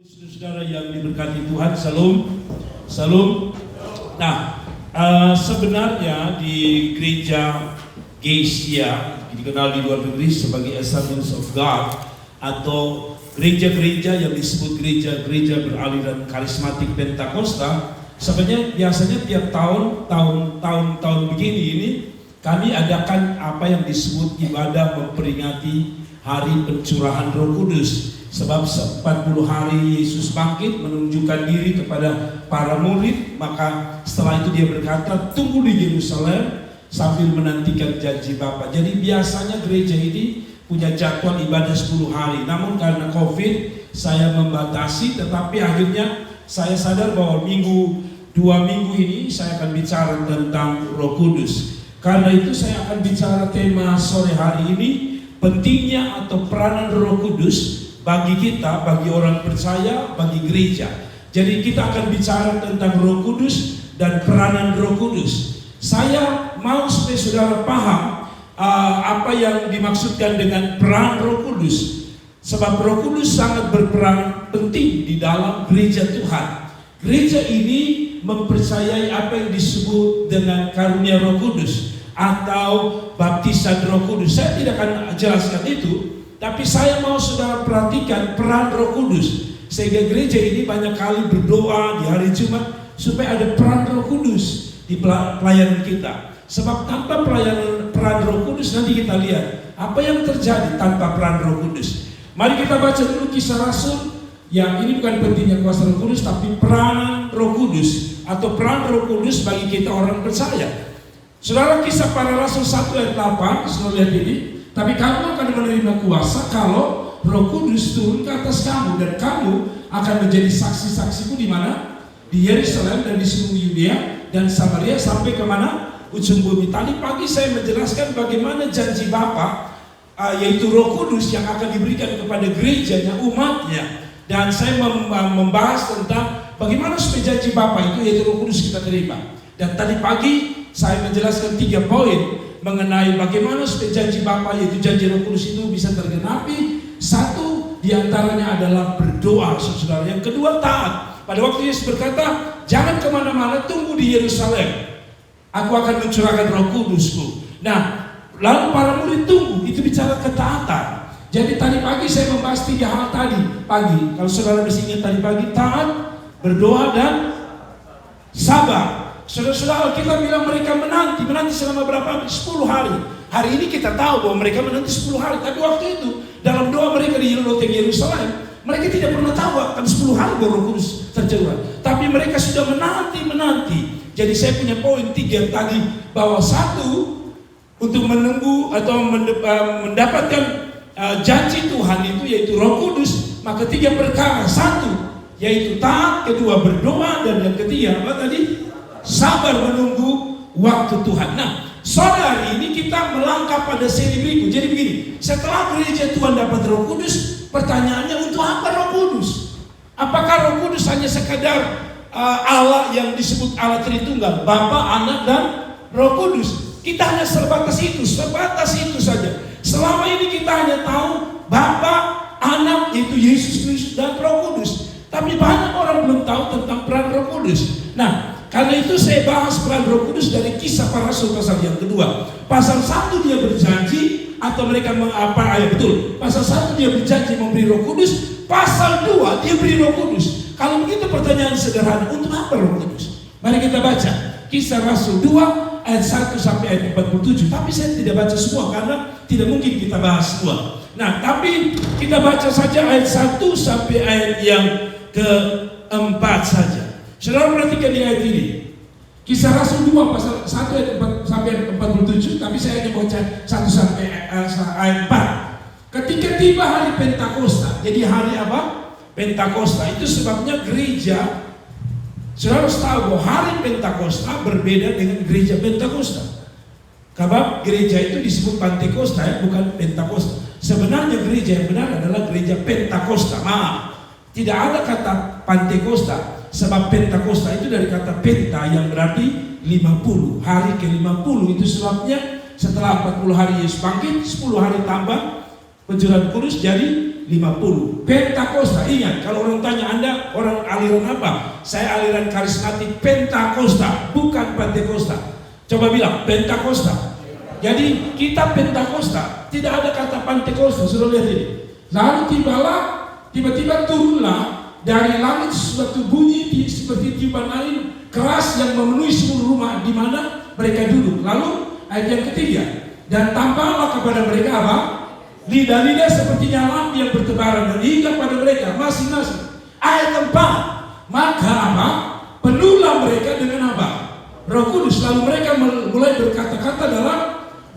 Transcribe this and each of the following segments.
Saudara yang diberkati Tuhan, salam, salam. Nah, sebenarnya di gereja Geisha, dikenal di luar negeri sebagai Assemblies of God, atau gereja-gereja yang disebut gereja-gereja beraliran karismatik Pentakosta, sebenarnya biasanya tiap tahun begini ini kami adakan apa yang disebut ibadah memperingati hari pencurahan Roh Kudus. Sebab 40 hari Yesus bangkit menunjukkan diri kepada para murid, maka setelah itu dia berkata, tunggu di Yerusalem sambil menantikan janji Bapa. Jadi biasanya gereja ini punya jadwal ibadah 10 hari. Namun karena COVID saya membatasi, tetapi akhirnya saya sadar bahwa 2 minggu ini saya akan bicara tentang Roh Kudus. Karena itu saya akan bicara tema sore hari ini, pentingnya atau peranan Roh Kudus bagi kita, bagi orang percaya, bagi gereja. Jadi kita akan bicara tentang Roh Kudus dan peranan Roh Kudus. Saya mau supaya saudara paham apa yang dimaksudkan dengan peran Roh Kudus. Sebab Roh Kudus sangat berperan penting di dalam gereja Tuhan. Gereja ini mempercayai apa yang disebut dengan karunia Roh Kudus atau baptisan Roh Kudus. Saya tidak akan jelaskan itu, tapi saya mau saudara perhatikan peran Roh Kudus. Sehingga gereja ini banyak kali berdoa di hari Jumat supaya ada peran Roh Kudus di pelayanan kita. Sebab tanpa peran Roh Kudus, nanti kita lihat apa yang terjadi tanpa peran Roh Kudus. Mari kita baca dulu Kisah Rasul. Yang ini bukan pentingnya kuasa Roh Kudus, tapi peranan Roh Kudus atau peran Roh Kudus bagi kita orang percaya. Saudara, Kisah Para Rasul 1 ayat 8, saudara lihat ini. Tapi kamu akan menerima kuasa kalau Roh Kudus turun ke atas kamu, dan kamu akan menjadi saksi-saksiku di mana? Di Yerusalem dan di seluruh Yudea dan Samaria sampai ke mana? Ujung bumi. Tadi pagi saya menjelaskan bagaimana janji Bapa, yaitu Roh Kudus yang akan diberikan kepada gerejanya, umatnya. Dan saya membahas tentang bagaimana supaya janji Bapa itu, yaitu Roh Kudus, kita terima. Dan tadi pagi saya menjelaskan 3 poin mengenai bagaimana supaya janji Bapa, yaitu janji Roh Kudus itu bisa tergenapi. Satu diantaranya adalah berdoa, saudara. Yang kedua, taat. Pada waktu Yesus berkata, jangan kemana-mana, tunggu di Yerusalem. Aku akan mencurahkan Roh Kudusku. Nah, lalu para murid tunggu, itu bicara ketaatan. Jadi tadi pagi saya membahas 3 hal tadi pagi. Kalau saudara masih ingat tadi pagi, taat, berdoa, dan sabar. Saudara-saudara, kita bilang mereka menanti selama berapa? 10 hari. Hari ini kita tahu bahwa mereka menanti 10 hari. Tapi waktu itu, dalam doa mereka di loteng Yerusalem, mereka tidak pernah tahu akan 10 hari bahwa Roh Kudus tercurah. Tapi mereka sudah menanti. Jadi saya punya poin 3 tadi, bahwa satu, untuk menunggu atau mendapatkan janji Tuhan itu, yaitu Roh Kudus, maka 3 perkara. Satu, yaitu taat. Kedua, berdoa. Dan yang ketiga, apa tadi? Sabar menunggu waktu Tuhan. Nah, sore hari ini kita melangkah pada seri berikut. Jadi begini, setelah gereja Tuhan dapat Roh Kudus, pertanyaannya, untuk apa Roh Kudus? Apakah Roh Kudus hanya sekadar Allah yang disebut Allah Tritunggal, Bapa, Anak, dan Roh Kudus? Kita hanya sebatas itu saja. Selama ini kita hanya tahu Bapa, Anak, yaitu Yesus Kristus, dan Roh Kudus. Tapi banyak orang belum tahu tentang peran Roh Kudus. Nah, karena itu saya bahas peran Roh Kudus dari Kisah Para Rasul pasal yang kedua. Pasal 1 dia berjanji, atau mereka Pasal 1 dia berjanji memberi Roh Kudus. Pasal 2 dia beri Roh Kudus. Kalau begitu pertanyaan sederhana, untuk apa Roh Kudus? Mari kita baca Kisah Rasul 2 ayat 1 sampai ayat 47. Tapi saya tidak baca semua karena tidak mungkin kita bahas semua. Nah, tapi kita baca saja ayat 1 sampai ayat yang keempat saja. Saudara perhatikan di ayat ini. Kisah Rasul 2 pasal 1 ayat 4 sampai ayat 47, tapi saya hanya baca 1 sampai ayat 4. Ketika tiba hari Pentakosta. Jadi hari apa? Pentakosta. Itu sebabnya gereja, saudara harus tahu bahwa hari Pentakosta berbeda dengan gereja Pentakosta. Karena gereja itu disebut Pantekosta, ya, bukan Pentakosta. Sebenarnya gereja yang benar adalah gereja Pentakosta. Maaf, tidak ada kata Pantekosta. Sebab Pentakosta itu dari kata penta yang berarti 50. Hari ke-50 itu sebabnya setelah 40 hari Yesus bangkit, 10 hari tambah pencurahan Kudus jadi 50. Pentakosta, ingat, kalau orang tanya Anda aliran apa? Saya aliran karismatik Pentakosta, bukan Pantekosta. Coba bilang Pentakosta. Jadi kita Pentakosta, tidak ada kata Pantekosta. Sudah lihat ini. Lalu tiba-tiba turunlah dari langit suatu bunyi seperti tiupan angin keras yang memenuhi seluruh rumah di mana mereka duduk. Lalu ayat yang ketiga, dan tampaklah kepada mereka apa? Lidah-lidah seperti lampu yang bertebaran dan hingga pada mereka masing-masing. Ayat keempat, maka apa? Penuhlah mereka dengan apa? Roh Kudus. Lalu mereka mulai berkata-kata dalam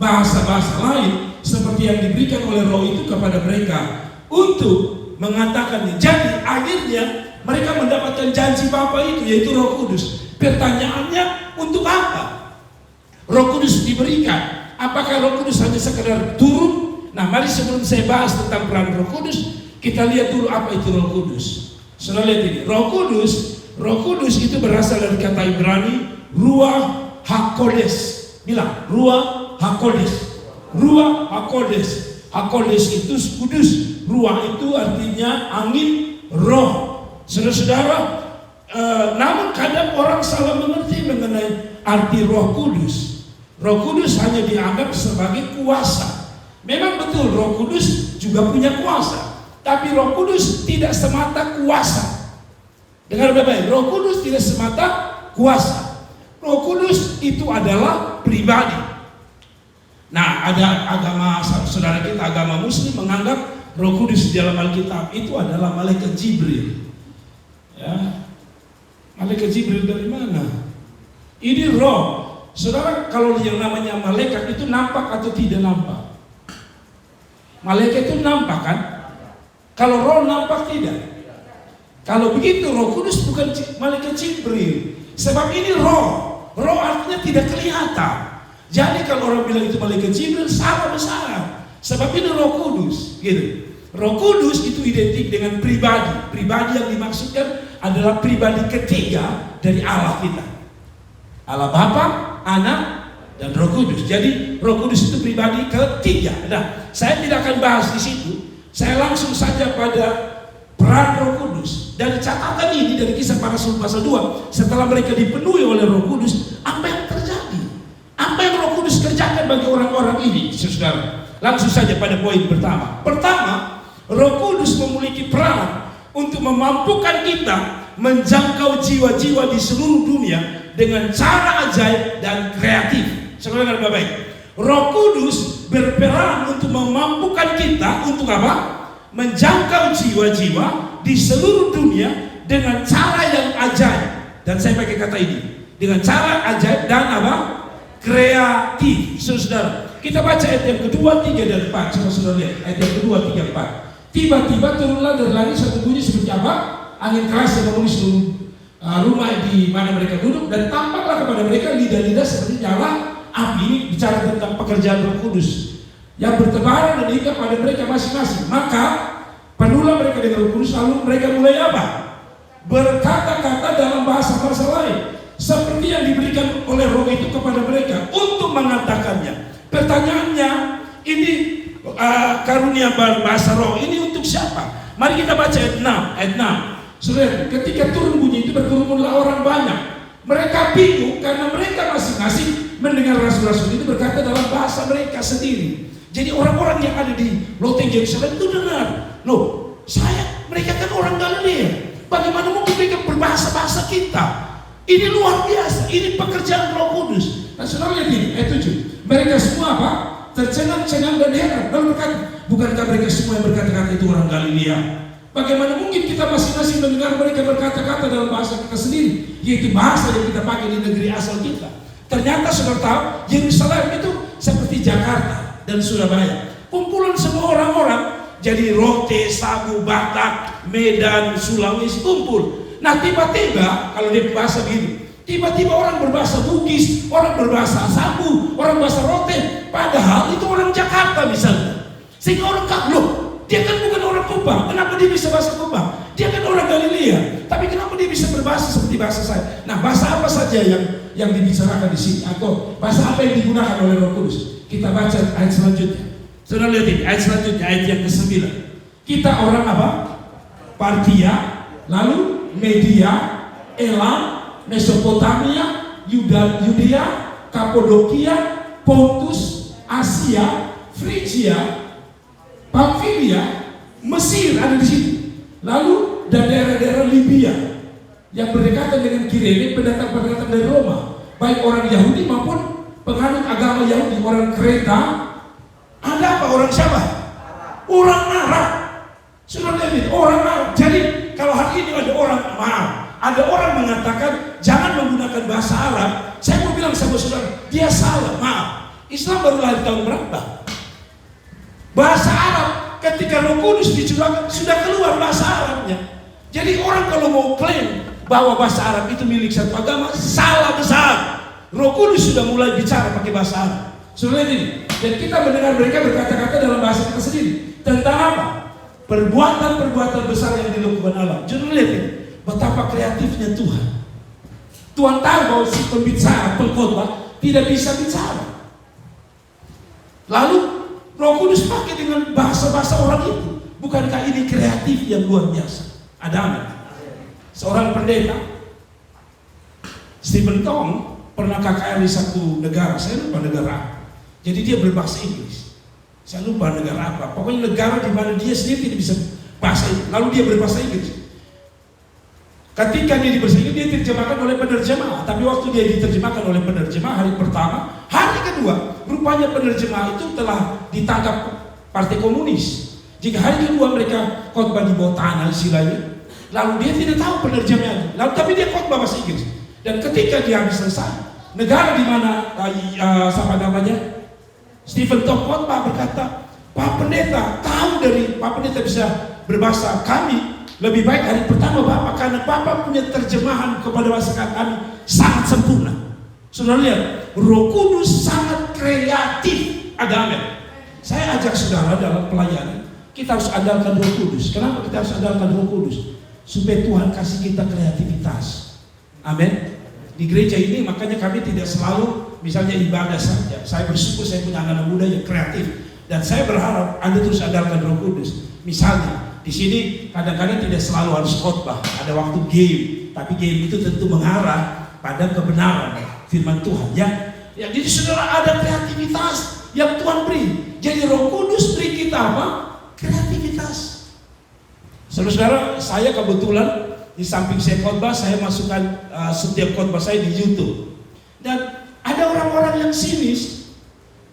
bahasa-bahasa lain seperti yang diberikan oleh Roh itu kepada mereka untuk mengatakannya. Jadi akhirnya mereka mendapatkan janji Bapa itu, yaitu Roh Kudus. Pertanyaannya, untuk apa Roh Kudus diberikan? Apakah Roh Kudus hanya sekedar turun? Nah, mari sebelum saya bahas tentang peran Roh Kudus, kita lihat dulu apa itu Roh Kudus. Saudara lihat ini, Roh Kudus itu berasal dari kata Ibrani Ruach HaKodes. Bilang Ruach HaKodes. Ruach HaKodes. HaKodes itu kudus. Ruach itu artinya angin, roh. Saudara-saudara, namun kadang orang salah mengerti mengenai arti Roh Kudus. Roh Kudus hanya dianggap sebagai kuasa. Memang betul Roh Kudus juga punya kuasa, tapi Roh Kudus tidak semata kuasa. Dengar baik-baik, Roh Kudus tidak semata kuasa. Roh Kudus itu adalah pribadi. Nah, ada agama saudara kita, agama Muslim menganggap Roh Kudus di dalam Alkitab itu adalah malaikat Jibril. Ya, malaikat Jibril dari mana? Ini roh. Saudara, kalau yang namanya malaikat itu nampak atau tidak nampak? Malaikat itu nampak kan? Kalau roh nampak tidak? Kalau begitu Roh Kudus bukan malaikat Jibril. Sebab ini roh. Roh artinya tidak kelihatan. Jadi kalau orang bilang itu malaikat Jibril, salah besar. Sebab ini Roh Kudus, gitu. Roh Kudus itu identik dengan pribadi. Pribadi yang dimaksudkan adalah pribadi ketiga dari Allah kita. Allah Bapa, Anak, dan Roh Kudus. Jadi Roh Kudus itu pribadi ketiga. Nah, saya tidak akan bahas di situ. Saya langsung saja pada peran Roh Kudus. Dari catatan ini dari Kisah Para Rasul pasal 2, setelah mereka dipenuhi oleh Roh Kudus, apa yang terjadi? Apa yang Roh Kudus kerjakan bagi orang-orang ini, saudara? Langsung saja pada poin pertama. Pertama, Roh Kudus memiliki peran untuk memampukan kita menjangkau jiwa-jiwa di seluruh dunia dengan cara ajaib dan kreatif. Saudara dengar baik. Roh Kudus berperan untuk memampukan kita untuk apa? Menjangkau jiwa-jiwa di seluruh dunia dengan cara yang ajaib. Dan saya pakai kata ini, dengan cara ajaib dan apa? Kreatif. Saudara, kita baca ayat yang kedua, 3 dan 4. Coba saudara lihat ayat yang kedua, 3, 4. Tiba-tiba turunlah dari langit satu bunyi seperti apa? Angin keras yang memenuhi seluruh rumah di mana mereka duduk, dan tampaklah kepada mereka lidah-lidah seperti nyala api. Ini bicara tentang pekerjaan Roh Kudus yang bertebaran dan hingga pada mereka masing-masing. Maka penuhlah mereka dengan Roh Kudus, lalu mereka mulai apa? Berkata-kata dalam bahasa-bahasa lain seperti yang diberikan oleh Roh itu kepada mereka untuk mengatakannya. Pertanyaannya, ini karunia bahasa Roh ini untuk siapa? Mari kita baca ayat 6. Ayat 6. Saudara, ketika turun bunyi itu berkerumunlah orang banyak. Mereka bingung karena mereka masing-masing mendengar rasul-rasul itu berkata dalam bahasa mereka sendiri. Jadi orang-orang yang ada di Loteng Yerusalem itu dengar, loh, mereka kan orang Galilea. Bagaimana mungkin mereka berbahasa-bahasa kita? Ini luar biasa. Ini pekerjaan Roh Kudus. Nah, saudara lihat ini ayat 7. Mereka semua apa? Tercengang-cengang dan heran. Lalu berkata, bukankah mereka semua yang berkata-kata itu orang Galilea? Bagaimana mungkin kita masing-masing mendengar mereka berkata-kata dalam bahasa kita sendiri, yaitu bahasa yang kita pakai di negeri asal kita. Ternyata saudara tahu, Yerusalem itu seperti Jakarta dan Surabaya. Kumpulan semua orang-orang, jadi Rote, Sabu, Batak, Medan, Sulawesi kumpul. Nah tiba-tiba, kalau dia bahasa begitu, tiba-tiba orang berbahasa Bugis, orang berbahasa Sabu, orang bahasa Rote, padahal itu orang Jakarta misalnya. Sehingga orang kata, loh, dia kan bukan orang Kupang, kenapa dia bisa bahasa Kupang? Dia kan orang Galilea, tapi kenapa dia bisa berbahasa seperti bahasa saya? Nah, bahasa apa saja yang dibicarakan di sini, atau bahasa apa yang digunakan oleh Roh Kudus? Kita baca ayat selanjutnya. Saudara lihat ini, ayat selanjutnya, ayat yang ke-9. Kita orang apa? Partia, lalu Media, Elam, Mesopotamia, Yudea, Kapadokia, Pontus, Asia, Frigia, Pamfilia, Mesir ada di situ. Lalu dan daerah-daerah Libya yang berdekatan dengan Kirene, pendatang-pendatang dari Roma, baik orang Yahudi maupun penganut agama Yahudi, orang Kreta. Ada apa? Orang siapa? Orang Arab. Sudah lihat, orang Arab. Jadi kalau hari ini ada orang mengatakan jangan menggunakan bahasa Arab, saya mau bilang sama saudara, dia salah. Maaf, Islam baru lahir tahun berapa? Bahasa Arab ketika Roh Kudus dicurahkan sudah keluar bahasa Arabnya. Jadi orang kalau mau klaim bahwa bahasa Arab itu milik satu agama, salah besar. Roh Kudus sudah mulai bicara pakai bahasa Arab. Sudah ini, dan kita mendengar mereka berkata-kata dalam bahasa kita sendiri tentang apa? Perbuatan-perbuatan besar yang dilakukan Allah. Jadi lihat ini, betapa kreatifnya Tuhan. Tuhan tahu bahwa si pembicara, pengkhotbah tidak bisa bicara. Lalu Roh Kudus pakai dengan bahasa-bahasa orang itu. Bukankah ini kreatif yang luar biasa? Ada amin. Seorang pendeta, Stephen Tong, pernah KKR di satu negara, saya lupa negara apa. Jadi dia berbahasa Inggris. Saya lupa negara apa. Pokoknya negara di mana dia sendiri tidak bisa bahasa Inggris. Lalu dia berbahasa Inggris. Ketika dia di bahasa Inggris, dia diterjemahkan oleh penerjemah. Tapi waktu dia diterjemahkan oleh penerjemah hari pertama, hari kedua, rupanya penerjemah itu telah ditangkap Partai Komunis. Jika hari kedua mereka khotbah di bawah tanah istilahnya, lalu dia tidak tahu penerjemahnya. Lalu tapi dia khotbah bahasa Inggris. Dan ketika dia habis selesai, negara di mana siapa namanya? Stephen Tong khotbah berkata, Pak Pendeta tahu dari Pak Pendeta bisa berbahasa kami, lebih baik hari pertama Bapak, karena Bapak punya terjemahan kepada bahasa kami sangat sempurna. Saudara lihat, Roh Kudus sangat kreatif. Ada amin. Saya ajak saudara dalam pelayanan, kita harus andalkan Roh Kudus. Kenapa kita harus andalkan Roh Kudus? Supaya Tuhan kasih kita kreativitas. Amin. Di gereja ini makanya kami tidak selalu misalnya ibadah saja. Saya bersyukur saya punya anak-anak muda yang kreatif, dan saya berharap Anda terus andalkan Roh Kudus. Misalnya di sini kadang-kadang tidak selalu harus khotbah, ada waktu game, tapi game itu tentu mengarah pada kebenaran firman Tuhan ya. Ya, jadi saudara ada kreativitas yang Tuhan beri. Jadi Roh Kudus beri kita apa? Kreativitas. Saudara-saudara, saya kebetulan di samping saya khotbah, saya masukkan setiap khotbah saya di YouTube. Dan ada orang-orang yang sinis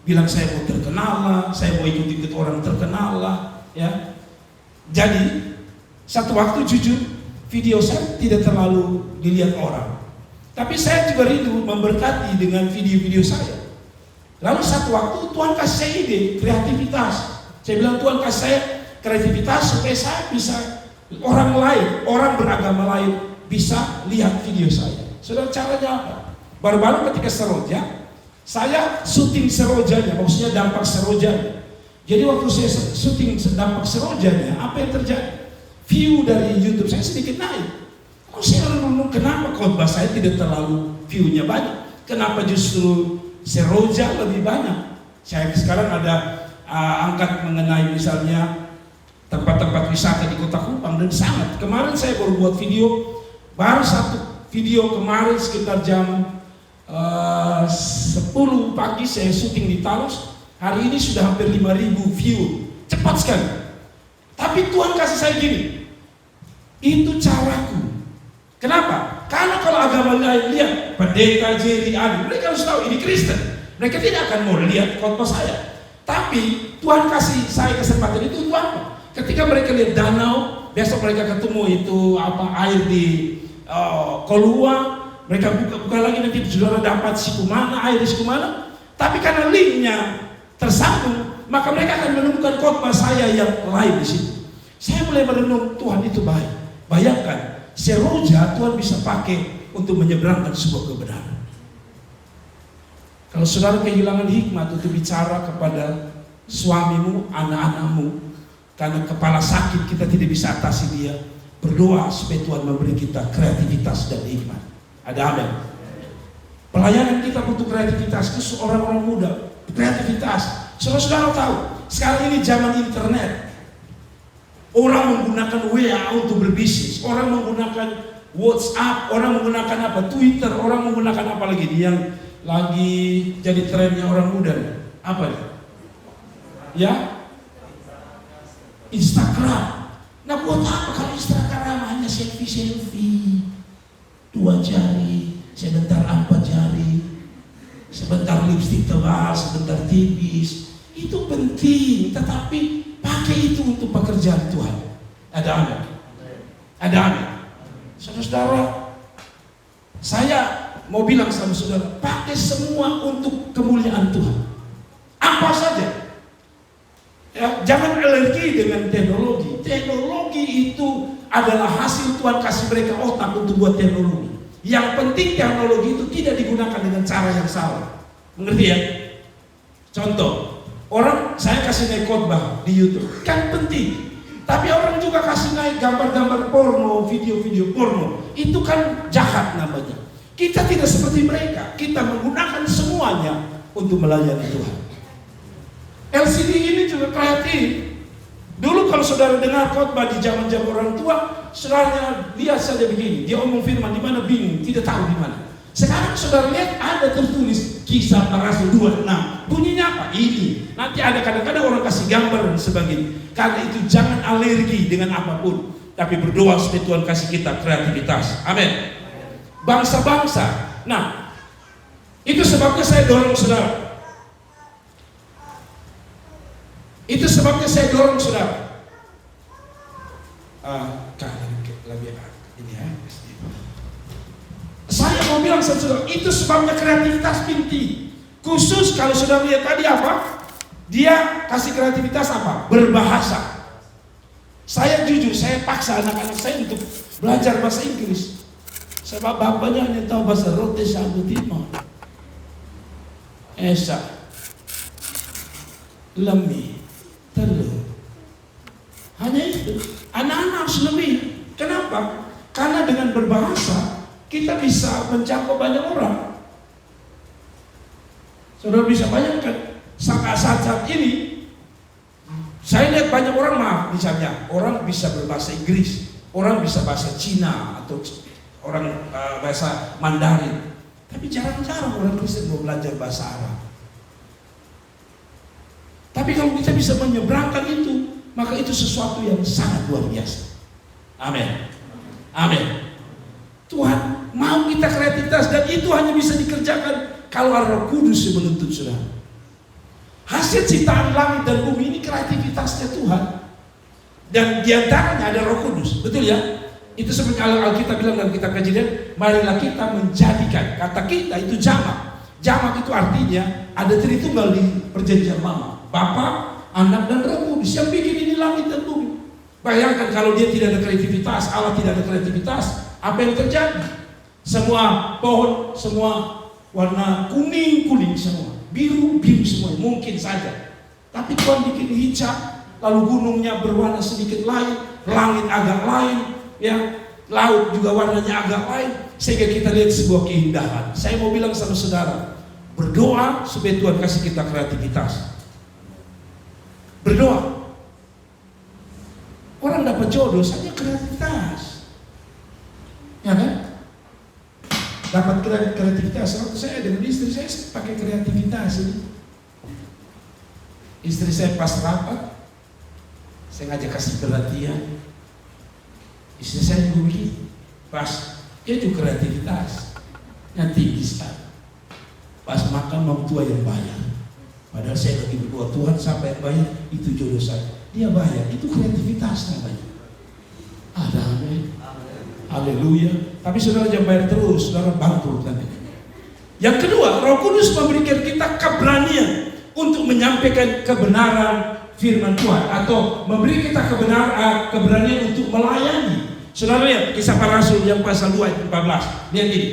bilang saya mau terkenal lah, saya mau ikut-ikut orang terkenal lah, ya. Jadi satu waktu jujur video saya tidak terlalu dilihat orang, tapi saya juga rindu memberkati dengan video-video saya. Lalu satu waktu Tuhan kasih saya ide kreativitas. Saya bilang Tuhan kasih saya kreativitas supaya saya bisa orang lain, orang beragama lain bisa lihat video saya. Saudara, caranya apa? Baru-baru ketika Seroja, saya syuting Serojanya, maksudnya dampak Serojanya. Jadi waktu saya syuting dampak Serojanya, apa yang terjadi? View dari YouTube saya sedikit naik. Kok saya renung kenapa khotbah saya tidak terlalu view-nya banyak? Kenapa justru Seroja lebih banyak? Saya sekarang ada angkat mengenai misalnya tempat-tempat wisata di Kota Kupang dan sangat. Kemarin saya baru buat video, baru satu video kemarin sekitar jam 10 pagi saya syuting di Talos. Hari ini sudah hampir 5.000 view. Cepat sekali. Tapi Tuhan kasih saya gini, itu caraku. Kenapa? Karena kalau agama lain lihat pendeta Jerry Adi, mereka harus tahu ini Kristen. Mereka tidak akan mau lihat khotbah saya. Tapi Tuhan kasih saya kesempatan itu untuk apa? Ketika mereka lihat danau, besok mereka ketemu itu air di Kolua. Mereka buka lagi nanti saudara dapat Sikumana, air di Sikumana. Tapi karena linknya tersambung, maka mereka akan menemukan khotbah saya yang lain di situ. Saya mulai merenung, Tuhan itu baik. Bayangkan, Seroja Tuhan bisa pakai untuk menyeberangkan sebuah kebenaran. Kalau saudara kehilangan hikmat untuk bicara kepada suamimu, anak-anakmu, karena kepala sakit kita tidak bisa atasi dia, berdoa supaya Tuhan memberi kita kreativitas dan hikmat. Ada amin. Pelayanan kita butuh kreativitas, khusus orang-orang muda. Kreativitas. Saudara-saudara tahu, sekarang ini zaman internet. Orang menggunakan WA untuk berbisnis, orang menggunakan WhatsApp, orang menggunakan apa? Twitter, orang menggunakan apa lagi? Yang lagi jadi trennya orang muda. Apa nih? Ya? Instagram. Nah, buat apa kalau Instagram hanya selfie? 2 jari, sebentar 4 jari, sebentar lipstik tebal, sebentar tipis. Itu penting, tetapi pakai itu untuk pekerjaan Tuhan. Ada amin? Ada amin? Saudara-saudara, saya mau bilang sama saudara, pakai semua untuk kemuliaan Tuhan. Apa saja. Ya, jangan alergi dengan teknologi. Teknologi itu adalah hasil Tuhan kasih mereka otak untuk buat teknologi. Yang penting teknologi itu tidak digunakan dengan cara yang salah. Mengerti ya? Contoh, saya kasih naik khotbah di YouTube, kan penting. Tapi orang juga kasih naik gambar-gambar porno, video-video porno. Itu kan jahat namanya. Kita tidak seperti mereka. Kita menggunakan semuanya untuk melayani Tuhan. LCD ini juga kreatif. Dulu kalau saudara dengar khotbah di zaman-zaman orang tua, saudaranya lihat saja begini. Dia omong firman di mana bingung, tidak tahu di mana. Sekarang saudara lihat ada tertulis Kisah Para Rasul 26. Bunyinya apa? Ini. Nanti ada kadang-kadang orang kasih gambar dan sebagainya. Karena itu jangan alergi dengan apapun, tapi berdoa supaya Tuhan kasih kita kreativitas. Amin. Bangsa-bangsa. Nah, itu sebabnya saya dorong saudara. Itu sebabnya saya dorong saudara. Ini ya. Saya mau bilang saudara, itu sebabnya kreativitas penting. Khusus kalau saudara lihat tadi apa? Dia kasih kreativitas apa? Berbahasa. Saya jujur, saya paksa anak-anak saya untuk belajar bahasa Inggris. Sebab bapaknya hanya tahu bahasa roti sabu timur. Esa. Lemi. Telur. Hanya itu. Anak-anak harus lebih. Kenapa? Karena dengan berbahasa kita bisa menjangkau banyak orang. Saudara bisa bayangkan saat ini saya lihat banyak orang, maaf misalnya orang bisa berbahasa Inggris, orang bisa bahasa Cina atau orang bahasa Mandarin, tapi jarang-jarang orang Kristen mau belajar bahasa Arab. Tapi kalau kita bisa menyeberangkan itu, maka itu sesuatu yang sangat luar biasa. Amin. Amin. Tuhan mau kita kreativitas, dan itu hanya bisa dikerjakan kalau Roh Kudus yang menuntut saudara. Hasil ciptaan langit dan bumi ini kreativitasnya Tuhan, dan diantaranya ada Roh Kudus, betul ya? Itu seperti Alkitab bilang dalam kitab Kejadian, marilah kita menjadikan. Kata kita itu jamak. Jamak itu artinya ada Tritunggal di perjanjian lama, Bapa, Anak dan Roh Kudus yang bikin ini langit dan bumi. Bayangkan kalau dia tidak ada kreativitas, Allah tidak ada kreativitas, apa yang terjadi? Semua pohon, semua warna kuning-kuning semua, biru-biru semua, mungkin saja. Tapi Tuhan bikin hijau, lalu gunungnya berwarna sedikit lain, langit agak lain, ya, laut juga warnanya agak lain, sehingga kita lihat sebuah keindahan. Saya mau bilang sama saudara, berdoa supaya Tuhan kasih kita kreativitas. Berdoa. Orang dapat jodoh saja kreativitas, ya kan? Dapat kreativitas. Waktu saya dengan istri saya pakai kreativitas ini. Istri saya pas rapat, saya ngajak kasih perhatian. Istri saya juga begitu. Pas dia juga kreativitas yang tinggi sekali. Pas makan mau tua yang bayar. Padahal saya lagi berdoa, Tuhan sampai yang bayar itu jodoh saya. Dia bayar, itu kreativitas namanya. Ada amin. Haleluya. Tapi saudara jangan bayar terus, saudara bangkrut nanti. Yang kedua, Roh Kudus memberikan kita keberanian untuk menyampaikan kebenaran firman Tuhan, atau memberi kita keberanian untuk melayani. Saudara lihat Kisah Para Rasul yang pasal 2 ayat 14. Lihat ini.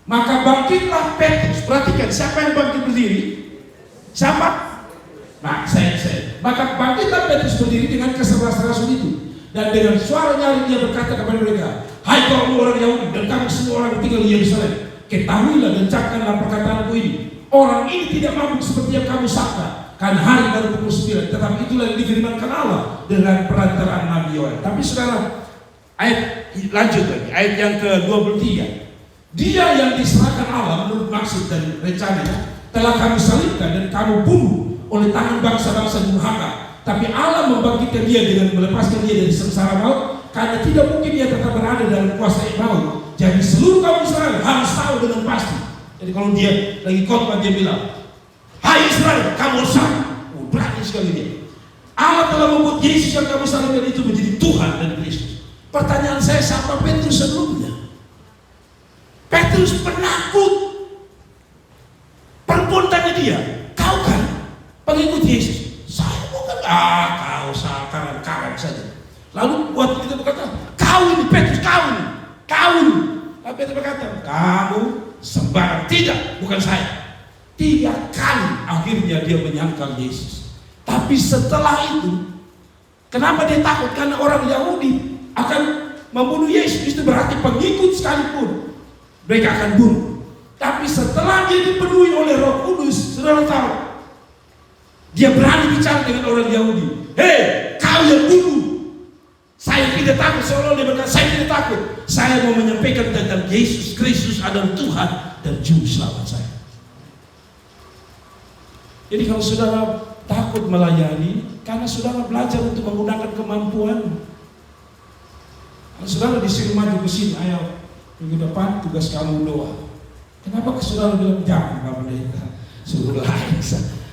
Maka bangkitlah Petrus. Perhatikan siapa yang bangkit berdiri? Siapa? Nah, saya. Maka bangkitlah Petrus berdiri dengan ke-11 rasul itu, dan dengan suara nyaring dia berkata kepada mereka, hai kaum orang Yahudi dan kamu semua orang yang tinggal di Yerusalem, ketahuilah dan camkanlah perkataanku ini. Orang ini tidak mabuk seperti yang kamu sangka, kan hari baru pukul 9. Tetapi itulah yang difirmankan Allah dengan perantaraan Nabi Yoel. Tapi saudara, ayat lanjut lagi, ayat yang ke-23. Dia yang diserahkan Allah menurut maksud dan rencananya telah kami salibkan dan kamu bunuh oleh tangan bangsa-bangsa durhaka. Tapi Allah membangkitkan dia dengan melepaskan dia dari sengsara maut, karena tidak mungkin dia tetap berada dalam kuasa maut. Jadi seluruh kaum Israel harus tahu dengan pasti. Jadi kalau dia lagi khotbah dia bilang, hai Israel, kamu salib. Berani sekali dia. Allah telah membuat Yesus yang kamu salibkan itu menjadi Tuhan dan Kristus. Pertanyaan saya sama Petrus sebelumnya. Petrus penakut. Perempuan tanya dia, kau kan pengikut Yesus? Saya bukan. Kau karan saja. Lalu waktu kita berkata, kau ini Petrus, kau ini. Lalu Petrus berkata, kamu sembarang. Tidak, bukan saya. 3 kali akhirnya dia menyangkal Yesus. Tapi setelah itu, kenapa dia takut? Karena orang Yahudi akan membunuh Yesus. Itu berarti pengikut sekalipun mereka akan bunuh. Tapi setelah dia dipenuhi oleh Roh Kudus, saudara tahu, dia berani bicara dengan orang Yahudi. Hei, kau yang bunuh, saya tidak takut. Seolah dia berkata, saya tidak takut. Saya mau menyampaikan tentang Yesus Kristus adalah Tuhan dan Juru Selamat saya. Jadi kalau saudara takut melayani, karena saudara belajar untuk menggunakan kemampuan. Kalau saudara disuruh maju ke sini, ayo minggu depan tugas kamu doa. Kenapa saudara bilang jangan Pak Pendeta, suruh lain.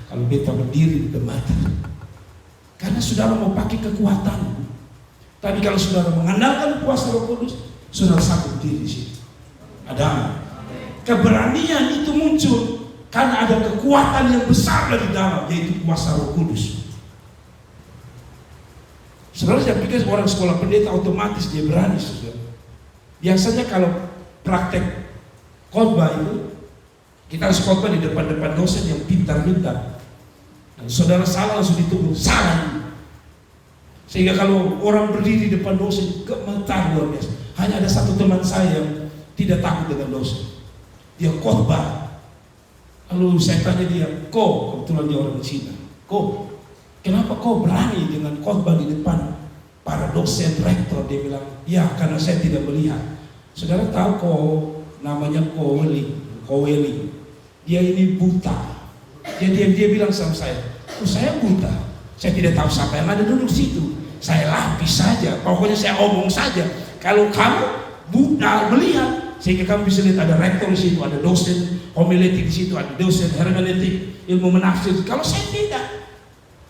Kalau kita berdiri di mata, karena saudara mau pakai kekuatan. Tapi kalau saudara mengandalkan kuasa Roh Kudus, saudara sanggup berdiri di sini. Ada keberanian itu muncul karena ada kekuatan yang besar dari dalam, yaitu kuasa Roh Kudus. Saudara jangan pikir orang sekolah pendeta otomatis dia berani, saudara. Biasanya kalau praktek khotbah itu, kita harus khotbah di depan-depan dosen yang pintar-pintar. Dan saudara salah langsung ditubuh, salah. Sehingga kalau orang berdiri di depan dosen, gemetar luar biasa. Hanya ada satu teman saya yang tidak takut dengan dosen. Dia khotbah. Lalu saya tanya dia, kok kebetulan dia orang Cina, kok kenapa kau berani dengan khotbah di depan para dosen, rektor? Dia bilang, ya karena saya tidak melihat. Saudara tahu kok namanya Koweli. Dia ini buta. Dia bilang sama saya buta. Saya tidak tahu siapa yang ada duduk situ. Saya lapis saja. Pokoknya saya omong saja. Kalau kamu buta melihat, sehingga kamu bisa lihat ada rektor di situ, ada dosen homiletik di situ, ada dosen hermeneutik, ilmu menafsir. Kalau saya tidak.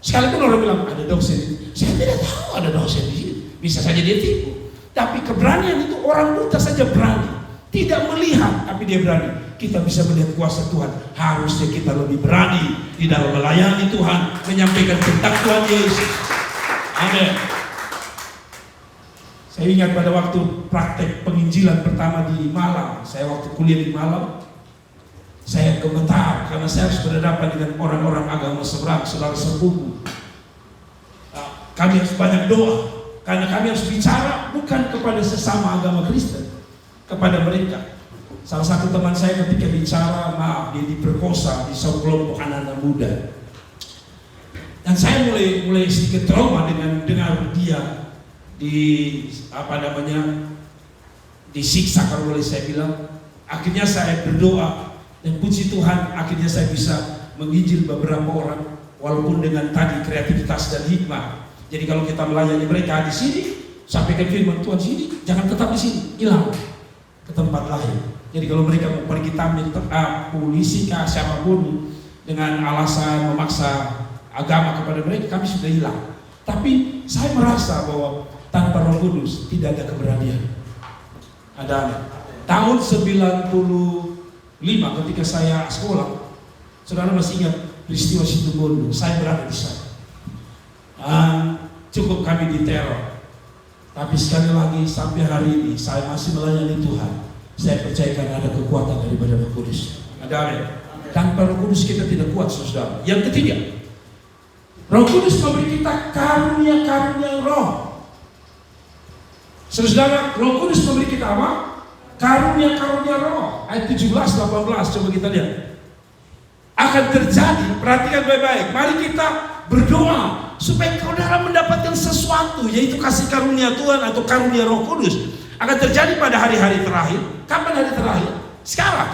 Sekalipun orang bilang ada dosen, saya tidak tahu ada dosen di situ. Bisa saja dia tipu. Tapi keberanian itu orang buta saja berani. Tidak melihat, tapi dia berani. Kita bisa melihat kuasa Tuhan. Harusnya kita lebih berani di dalam melayani Tuhan, menyampaikan tentang Tuhan Yesus. Amin. Saya ingat pada waktu praktek penginjilan pertama di Malang. Saya waktu kuliah di Malang, saya gemetar karena saya harus berhadapan dengan orang-orang agama seberang, saudara sepupu. Kami harus banyak doa, karena kami harus bicara bukan kepada sesama agama Kristen, kepada mereka. Salah satu teman saya ketika bicara, maaf, dia diperkosa di sebuah kelompok anak-anak muda. Dan saya mulai sedikit trauma dengan dengar dia disiksa, kalau boleh saya bilang. Akhirnya saya berdoa dan puji Tuhan, akhirnya saya bisa menginjil beberapa orang walaupun dengan tadi kreativitas dan hikmah. Jadi kalau kita melayani mereka di sini, sampaikan firman Tuhan sini, jangan tetap di sini, hilang ke tempat lain. Jadi kalau mereka mau pergi tampil polisi kah siapapun dengan alasan memaksa agama kepada mereka, kami sudah hilang. Tapi saya merasa bahwa tanpa Roh Kudus tidak ada keberanian. Ada tahun 95 ketika saya sekolah, saudara masih ingat peristiwa Situbondo? Saya berada di sana. Cukup kami diteror. Tapi sekali lagi sampai hari ini saya masih melayani Tuhan. Saya percayakan ada kekuatan daripada Roh Kudus. Ada amin. Tanpa Roh Kudus kita tidak kuat, saudara. Yang ketiga, Roh Kudus memberi kita karunia-karunia roh. Saudara, Roh Kudus memberi kita apa? Karunia-karunia roh. Ayat 17-18, coba kita lihat. akan terjadi. Perhatikan baik-baik. Mari kita berdoa supaya saudara mendapatkan sesuatu, yaitu kasih karunia Tuhan atau karunia Roh Kudus akan terjadi pada hari-hari terakhir. Kapan hari terakhir? Sekarang.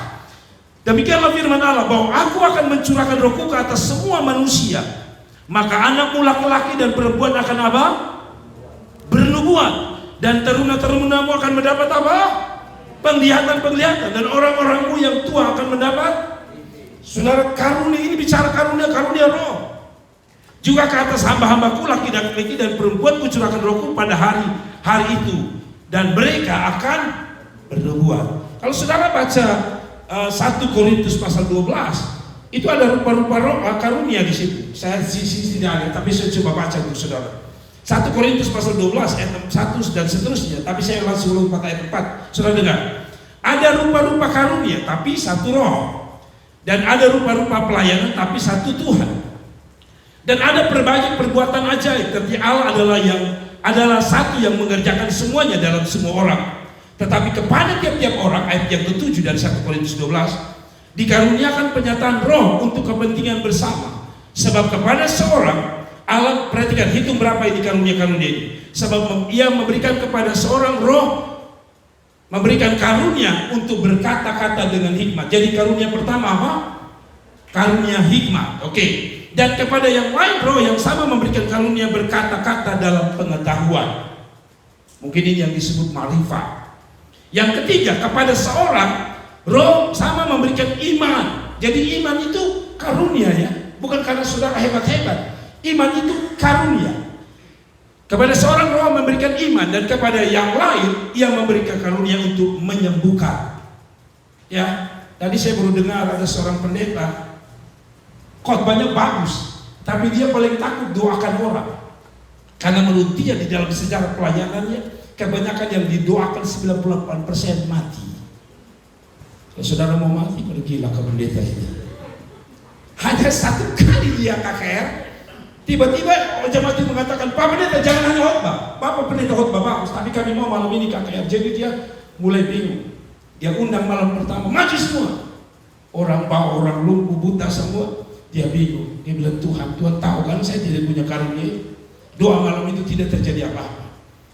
Demikianlah firman Allah, bahwa aku akan mencurahkan rohku ke atas semua manusia. Maka anakmu laki-laki dan perempuan akan apa? Bernubuat. Dan teruna-terunamu akan mendapat apa? Penglihatan-penglihatan. Dan orang-orangmu yang tua akan mendapat. Saudara, karunia ini bicara karunia roh. Juga ke atas hamba-hambaku laki-laki dan perempuan kucurahkan rohku pada hari itu. Dan mereka akan bernubuat. Kalau saudara baca 1 Korintus pasal 12, itu ada rupa-rupa roh karunia di situ. Saya sisi tidak ada, tapi saya coba baca untuk saudara. 1 Korintus pasal 12 ayat 1 dan seterusnya. Tapi saya langsung lompat ayat 4. Saudara dengar. Ada rupa-rupa karunia, tapi satu roh. Dan ada rupa-rupa pelayanan, tapi satu Tuhan. Dan ada berbagai perbuatan ajaib, tapi Allah adalah satu yang mengerjakan semuanya dalam semua orang. Tetapi kepada tiap-tiap orang, ayat yang ke-7 dari 1 Korintus 12, dikaruniakan penyataan roh untuk kepentingan bersama. Sebab kepada seorang Allah, perhatikan, hitung berapa ini karunia-karunia ini. Sebab ia memberikan kepada seorang roh, memberikan karunia untuk berkata-kata dengan hikmat. Jadi karunia pertama apa? Karunia hikmat. Oke. Dan kepada yang lain roh yang sama memberikan karunia berkata-kata dalam pengetahuan. Mungkin ini yang disebut marifat. Yang ketiga, kepada seorang roh sama memberikan iman. Jadi iman itu karunia ya, bukan karena saudara hebat-hebat. Iman itu karunia. Kepada seorang roh memberikan iman, dan kepada yang lain ia memberikan karunia untuk menyembuhkan. Ya, tadi saya baru dengar ada seorang pendeta, khotbahnya bagus, tapi dia paling takut doakan orang. Karena menurut dia di dalam sejarah pelayanannya, kebanyakan yang didoakan 98% mati. Kalau saudara mau mati, pergilah ke pendeta itu. Hanya satu kali dia KKR, tiba-tiba jemaat itu mengatakan, Pak Pendeta jangan hanya khotbah, Bapak Pendeta khotbah bagus, tapi kami mau malam ini KKR. Jadi dia mulai bingung. Dia undang malam pertama, maju semua. Orang bau, orang lumpuh, buta semua. Dia bingung. Dia bilang, Tuhan tahu kan saya tidak punya karunia. Doa malam itu tidak terjadi apa-apa.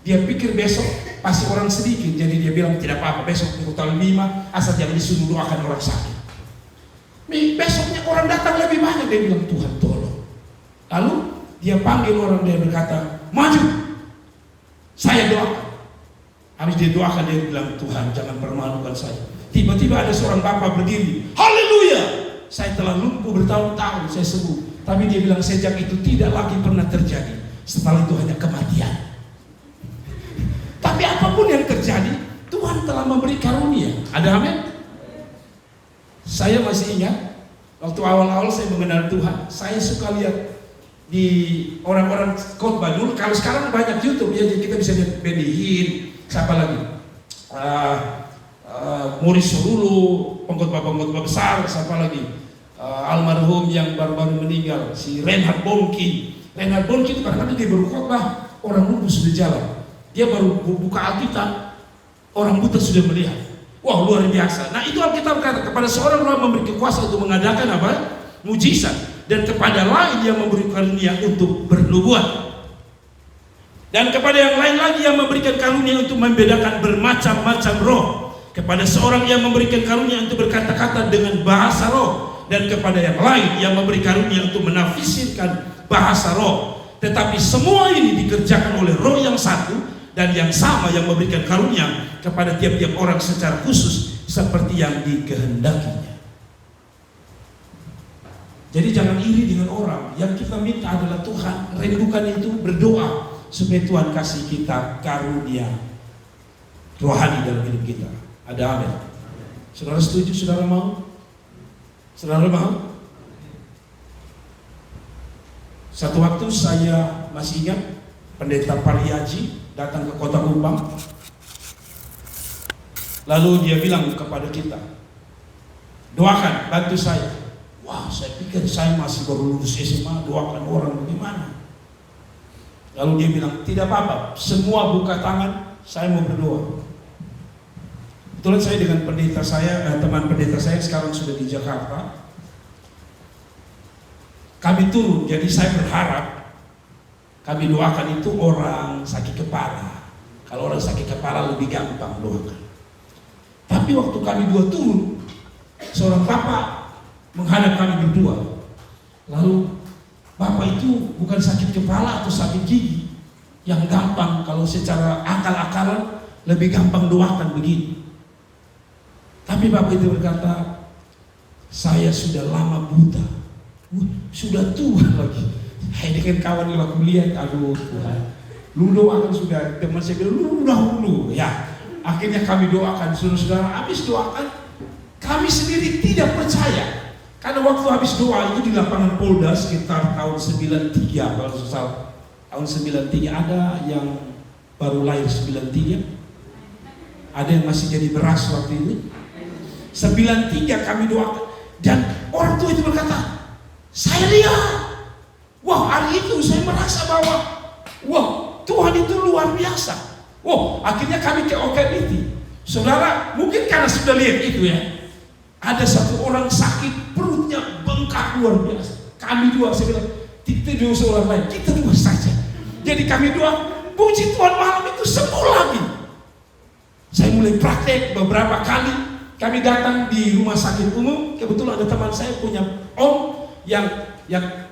Dia pikir besok pasti orang sedikit, jadi dia bilang tidak apa-apa, besok total 5, asal jangan disuruh doakan orang sakit. Besoknya orang datang lebih banyak, dia bilang Tuhan tolong. Lalu dia panggil orang, dia berkata, maju, saya doakan. Habis dia doakan, dia bilang, Tuhan jangan permalukan saya. Tiba-tiba ada seorang bapak berdiri, haleluya, saya telah lumpuh bertahun-tahun, saya sembuh. Tapi dia bilang sejak itu tidak lagi pernah terjadi. Setelah itu hanya kematian. Tapi apapun yang terjadi, Tuhan telah memberi karunia. Ada amin? Saya masih ingat waktu awal-awal saya mengenal Tuhan, saya suka lihat di orang-orang khotbah dulu. Kalau sekarang banyak YouTube ya, jadi kita bisa lihat Benny Hinn, siapa lagi? Maurice Cerullo, pengkhotbah-pengkhotbah besar, siapa lagi? Almarhum yang baru-baru meninggal, si Reinhard Bonnke. Reinhard Bonnke itu kadang-kadang dia berkhotbah, orang lumpuh sudah jalan. Dia baru buka Alkitab, orang buta sudah melihat. Wah, luar biasa. Nah, itu Alkitab kata, kepada seorang roh memberi kuasa untuk mengadakan apa? Mujizat. Dan kepada lain yang memberi karunia untuk bernubuat. Dan kepada yang lain lagi yang memberikan karunia untuk membedakan bermacam-macam roh. Kepada seorang yang memberikan karunia untuk berkata-kata dengan bahasa roh. Dan kepada yang lain yang memberi karunia untuk menafsirkan bahasa roh. Tetapi semua ini dikerjakan oleh roh yang satu dan yang sama yang memberikan karunia kepada tiap-tiap orang secara khusus seperti yang dikehendakinya. Jadi jangan iri dengan orang. Yang kita minta adalah Tuhan rindukan itu, berdoa supaya Tuhan kasih kita karunia rohani dalam hidup kita. Ada amin. Saudara setuju? Saudara mau? Saudara mau? Satu waktu saya masih ingat Pendeta Pariaji datang ke Kota Kupang. Lalu dia bilang kepada kita, doakan, bantu saya. Wah, saya pikir saya masih baru lulus SMA, doakan orang bagaimana? Lalu dia bilang, tidak apa-apa, semua buka tangan, saya mau berdoa. Kebetulan saya dengan pendeta saya, teman pendeta saya sekarang sudah di Jakarta. kami turun. Jadi saya berharap kami doakan itu orang sakit kepala. Kalau orang sakit kepala lebih gampang doakan. Tapi waktu kami dua turun, seorang bapak menghadap kami berdua. Lalu bapak itu bukan sakit kepala atau sakit gigi yang gampang, kalau secara akal-akalan lebih gampang doakan begini. Tapi bapak itu berkata, saya sudah lama buta. Sudah tua lagi. Hai dengan kawan yang aku lihat, aduh Tuhan, lu doakan sudah. Teman saya bilang, lu dahulu ya. Akhirnya kami doakan, saudara-saudara. Habis doakan, kami sendiri tidak percaya. Karena waktu habis doa itu di lapangan Polda sekitar tahun 93, kalau salah. Tahun 93 ada yang baru lahir 93. Ada yang masih jadi beras waktu itu. 93 kami doakan. Dan orang tua itu berkata, saya lihat, wah hari itu saya merasa bahwa, wah Tuhan itu luar biasa. Wah akhirnya kami ke OKBT. Saudara, mungkin karena sudah lihat itu ya, ada satu orang sakit, perutnya bengkak luar biasa. Kami dua, saya bilang, kita dua seorang lain, kita dua saja. Jadi kami dua, puji Tuhan malam itu sembuh lagi. Saya mulai praktek beberapa kali. Kami datang di rumah sakit umum. Kebetulan ada teman saya punya om yang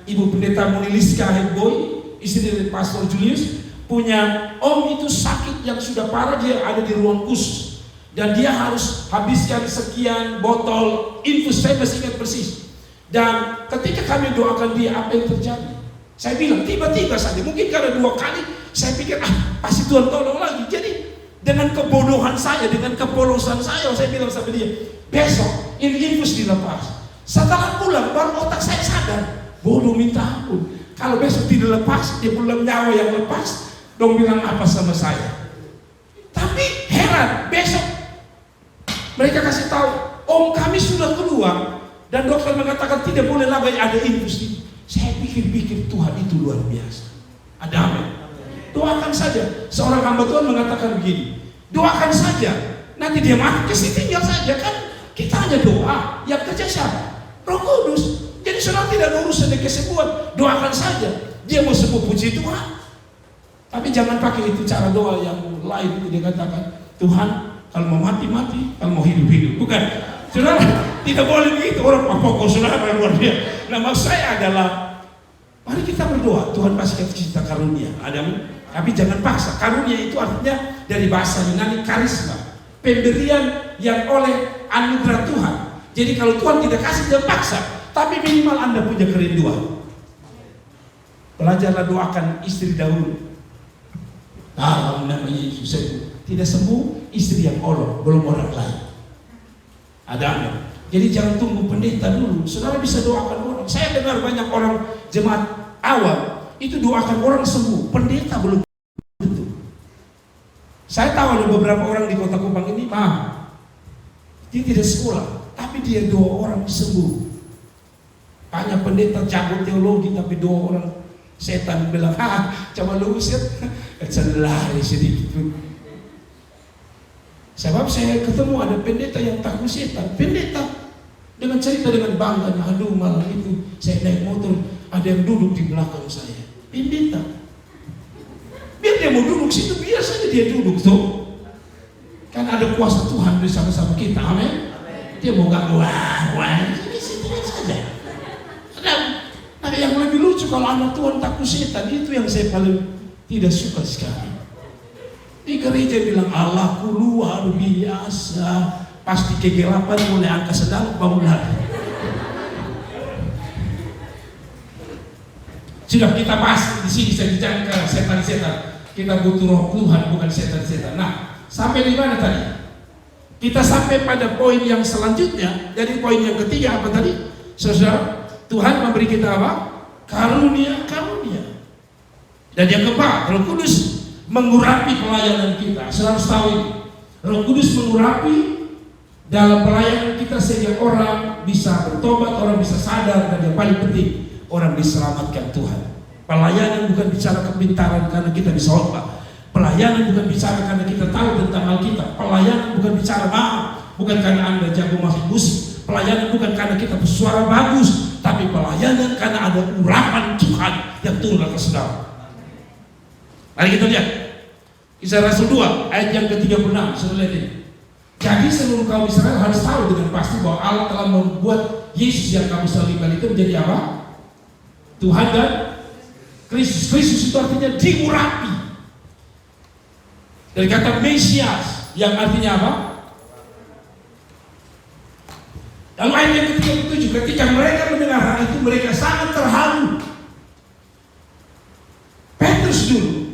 Ibu Pendeta Moniliska Heboy, istri dari Pastor Julius, punya om itu sakit yang sudah parah. Dia ada di ruang khusus dan dia harus habiskan sekian botol infus. Saya masih ingat persis. Dan ketika kami doakan dia, apa yang terjadi? Saya bilang tiba-tiba saja, mungkin karena 2 kali saya pikir pasti Tuhan tolong lagi. Jadi dengan kebodohan saya, dengan kepolosan saya bilang sama dia, besok ini infus dilepas. Setelah pulang baru otak saya sadar, bodoh minta ampun. Kalau besok tidak lepas, dia pulang nyawa yang lepas, dong bilang apa sama saya. Tapi heran, besok mereka kasih tahu, om kami sudah keluar dan dokter mengatakan tidak boleh lagi ada infus ini. Saya pikir-pikir Tuhan itu luar biasa. Ada amin. Doakan saja. Seorang hamba Tuhan mengatakan begini, doakan saja. Nanti dia mati, tinggal saja kan. Kita hanya doa. Yang kerja siapa? Roh Kudus. Jadi saudara tidak ada urusan dengan kesembuhan. Doakan saja. Dia mau sembuh, puji Tuhan. Tapi jangan pakai itu cara doa yang lain. Dia katakan, Tuhan kalau mau mati, kalau mau hidup. Bukan. Saudara, tidak boleh begitu. Orang pokok saudara luar biasa. Nah maksud saya adalah, mari kita berdoa, Tuhan pasti kasih kita karunia. Tapi jangan paksa. Karunia itu artinya dari bahasa Yunani karisma, pemberian yang oleh anugerah Tuhan. Jadi kalau Tuhan tidak kasih, jangan paksa. Tapi minimal Anda punya kerinduan. Belajarlah doakan istri dahulu. Dalam nama Yesus tidak sembuh, istri yang olok, belum orang lain. Ada amin. Jadi jangan tunggu pendeta dulu. Saudara bisa doakan orang. Saya dengar banyak orang jemaat awal itu doakan orang sembuh, pendeta belum tentu. Saya tahu ada beberapa orang di Kota Kupang ini, dia tidak sekolah, tapi dia doa orang sembuh. Banyak pendeta jago teologi, tapi doa orang setan bilang, coba lu usir, lari sedikit. Sebab saya ketemu ada pendeta yang takut setan. Pendeta dengan cerita dengan bangga, aduh malam itu saya naik motor, ada yang duduk di belakang saya. Pendeta, biar dia mau duduk situ, biasanya dia duduk tuh. Kan ada kuasa Tuhan bersama-sama kita, amin. Dia mau ganggu, situ saja. Ada yang lebih lucu kalau anak Tuhan takut setan, itu yang saya paling tidak suka sekali. Di gereja bilang Allahku luar biasa, pasti kegelapan mulai angka sedang bangun lagi. Sudah kita bahas di sini, saya bicara ke setan-setan. Kita butuh roh Tuhan, bukan setan-setan. Nah, sampai di mana tadi? Kita sampai pada poin yang selanjutnya. Dari poin yang ketiga apa tadi? Saudara, Tuhan memberi kita apa? Karunia. Dan yang keempat, Roh Kudus mengurapi pelayanan kita. Saudara harus tahu ini. Roh Kudus mengurapi dalam pelayanan kita sehingga orang bisa bertobat, orang bisa sadar, dan yang paling penting orang diselamatkan Tuhan. Pelayanan bukan bicara kepintaran karena kita bisa khotbah. Pelayanan bukan bicara karena kita tahu tentang Alkitab. Pelayanan bukan bicara bukan karena Anda jago musik. Pelayanan bukan karena kita bersuara bagus, tapi pelayanan karena ada urapan Tuhan yang turun ke saudara. Mari kita lihat Kisah Rasul 2 ayat yang ke-36. Saudara lihat ini. Jadi seluruh kaum Israel harus tahu dengan pasti bahwa Allah telah membuat Yesus yang kamu salibkan itu menjadi apa? Tuhan dan Kristus. Kristus itu artinya diurapi. Dari kata Mesias yang artinya apa? Lalu ayat yang ke-37, ketika mereka mendengar hal itu, mereka sangat terharu. Petrus dulu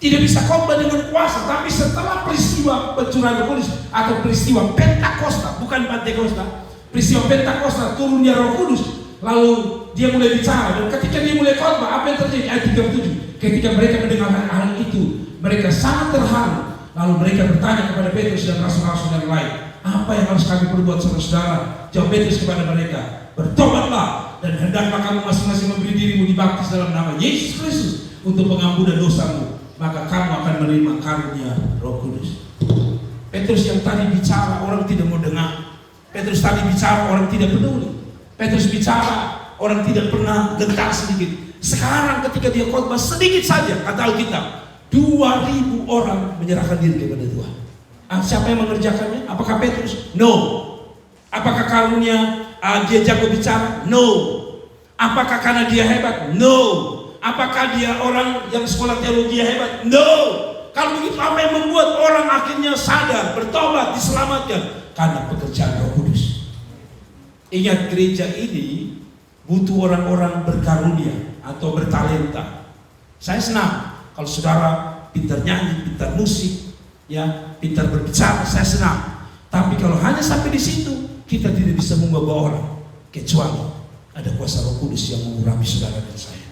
tidak bisa khotbah dengan kuasa, tapi setelah peristiwa pencurahan Roh Kudus atau peristiwa Pentakosta, bukan Pentakosta, peristiwa Pentakosta turunnya Roh Kudus, lalu dia mulai bicara, dan ketika dia mulai khotbah, apa yang terjadi? Ayat 37, ketika mereka mendengar hal itu, mereka sangat terharu. Lalu mereka bertanya kepada Petrus dan rasul-rasul yang lain, apa yang harus kami perbuat saudara-saudara? Jawab Petrus kepada mereka, bertobatlah dan hendaklah kamu masing-masing memberi dirimu dibaptis dalam nama Yesus Kristus untuk pengampunan dosamu, maka kamu akan menerima karunia Roh Kudus. Petrus yang tadi bicara orang tidak mau dengar. Petrus tadi bicara orang tidak peduli. Petrus bicara orang tidak pernah gentar sedikit. Sekarang ketika dia khotbah sedikit saja, kata Alkitab, 2.000 orang menyerahkan diri kepada Tuhan. Siapa yang mengerjakannya? Apakah Petrus? No. Apakah karunia dia jago bicara? No. Apakah karena dia hebat? No. Apakah dia orang yang sekolah teologi hebat? No. Kalau begitu apa yang membuat orang akhirnya sadar, bertobat, diselamatkan? Karena pekerjaan Roh Kudus. Ingat, gereja ini butuh orang-orang berkarunia atau bertalenta. Saya senang kalau saudara pintar nyanyi, pintar musik, ya, pintar berbicara, saya senang. Tapi kalau hanya sampai di situ, kita tidak bisa membawa orang, kecuali ada kuasa Roh Kudus yang mengurapi saudara dan saya.